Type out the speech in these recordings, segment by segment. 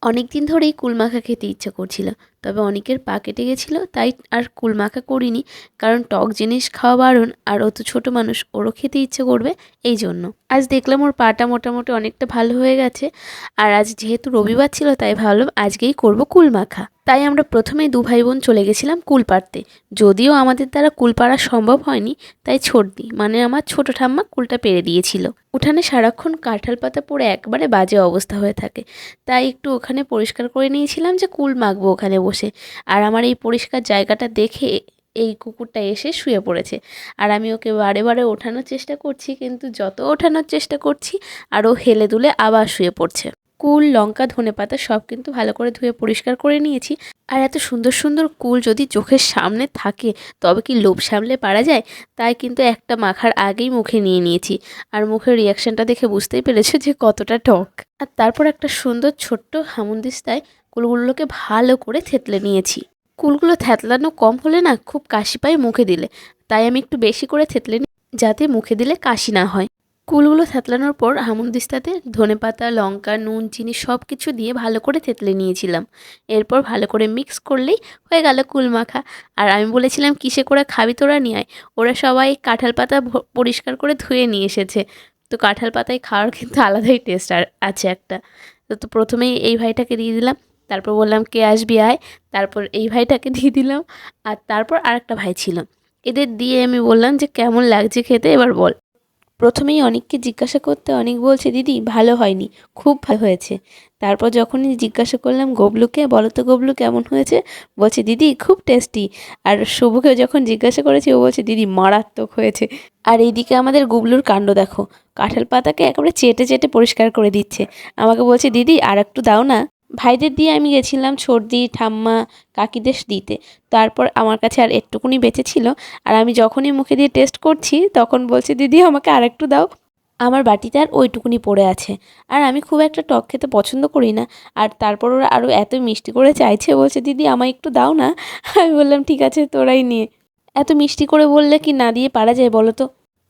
অনেক দিন ধরেই কুল মাখা খেতে ইচ্ছা করছিল, তবে অনেকের পা কেটে গেছিলো তাই আর কুল মাখা করিনি। কারণ টক জিনিস খাওয়া বারণ, আর ও তো ছোটো মানুষ, ওরও খেতে ইচ্ছে করবে, এই জন্য। আজ দেখলাম ওর পাটা মোটামুটি অনেকটা ভালো হয়ে গেছে, আর আজ যেহেতু রবিবার ছিল তাই ভাবলাম আজকেই করব কুল মাখা। তাই আমরা প্রথমেই দু ভাই বোন চলে গেছিলাম কুল পাড়তে। যদিও আমাদের দ্বারা কুল পাড়া সম্ভব হয়নি, তাই ছোটদি মানে আমার ছোট ঠাম্মা কুলটা পেরে দিয়েছিল। উঠানে সারাক্ষণ কাঁঠাল পাতা পড়ে একবারে বাজে অবস্থা হয়ে থাকে, তাই একটু ওখানে পরিষ্কার করে নিয়েছিলাম যে কুল মাখবো ওখানে বসে। আর আমার এই পরিষ্কার জায়গাটা দেখে এই কুকুরটা এসে শুয়ে পড়েছে, আর আমি ওকে বারে বারে ওঠানোর চেষ্টা করছি, কিন্তু যত ওঠানোর চেষ্টা করছি আর ও হেলে দুলে আবার শুয়ে পড়ছে। কুল, লঙ্কা, ধনেপাতা সব কিন্তু ভালো করে ধুয়ে পরিষ্কার করে নিয়েছি। আর এত সুন্দর সুন্দর কুল যদি চোখের সামনে থাকে তবে কি লোভ সামলে পারা যায়? তাই কিন্তু একটা মাখার আগেই মুখে নিয়ে নিয়েছি, আর মুখের রিয়াকশানটা দেখে বুঝতেই পেরেছো যে কতটা টক। আর তারপর একটা সুন্দর ছোট্ট হামুদিস্তায় কুলগুলোকে ভালো করে থেতলে নিয়েছি। কুলগুলো থেতলানো কম হলে না খুব কাশি পায় মুখে দিলে, তাই আমি একটু বেশি করে থেতলে নিই যাতে মুখে দিলে কাশি না হয়। কুলগুলো থেতলানোর পর হামুদিস্তাতে ধনেপাতা, লঙ্কা, নুন, চিনি সব কিছু দিয়ে ভালো করে থেতলে নিয়েছিলাম। এরপর ভালো করে মিক্স করলেই হয়ে গেল কুল মাখা। আর আমি বলেছিলাম কিসে করে খাবি তোরা, নিয়ে আয়। ওরা সবাই কাঁঠাল পাতা পরিষ্কার করে ধুয়ে নিয়ে এসেছে। তো কাঁঠাল পাতায় খাওয়ার কিন্তু আলাদাই টেস্ট আছে একটা। তো প্রথমেই এই ভাইটাকে দিয়ে দিলাম, তারপর বললাম কে আসবি আয়, তারপর এই ভাইটাকে দিয়ে দিলাম, আর তারপর আরেকটা ভাই ছিল। এদের দিয়ে আমি বললাম যে কেমন লাগছে খেতে এবার বল। প্রথমেই অনেককে জিজ্ঞাসা করতে অনেক বলছে দিদি ভালো হয়নি, খুব ভালো হয়েছে। তারপর যখনই জিজ্ঞাসা করলাম গবলুকে, বলো তো গবলু কেমন হয়েছে, বলছে দিদি খুব টেস্টি। আর শুভকে যখন জিজ্ঞাসা করেছি ও বলছে দিদি মারাত্মক হয়েছে। আর এইদিকে আমাদের গুবলুর কাণ্ড দেখো, কাঁঠাল পাতাকে একেবারে চেটে চেটে পরিষ্কার করে দিচ্ছে। আমাকে বলছে দিদি আর একটু দাও না। ভাইদের দিয়ে আমি গেছিলাম সর্দি, ঠাম্মা, কাকিদের দিতে। তারপর আমার কাছে আর একটুকুনি বেঁচে ছিল, আর আমি যখনই মুখে দিয়ে টেস্ট করছি তখন বলছে দিদি আমাকে আর একটু দাও। আমার বাটিতে আর ওইটুকুনি পড়ে আছে, আর আমি খুব একটা টক খেতে পছন্দ করি না। আর তারপর ওরা আরও এত মিষ্টি করে চাইছে, বলছে দিদি আমায় একটু দাও না। আমি বললাম ঠিক আছে তোরাই নিয়ে। এত মিষ্টি করে বললে কি না দিয়ে পারা যায় বলো তো?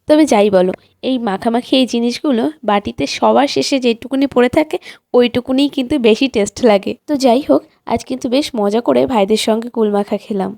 তবে যাই বলো, এই মাখামাখি এই জিনিসগুলো বাটিতে সবার শেষে যেটুকুনি পড়ে থাকে ওইটুকুনিই কিন্তু বেশি টেস্ট লাগে। তো যাই হোক, আজ কিন্তু বেশ মজা করে ভাইদের সঙ্গে কুল মাখা খেলাম।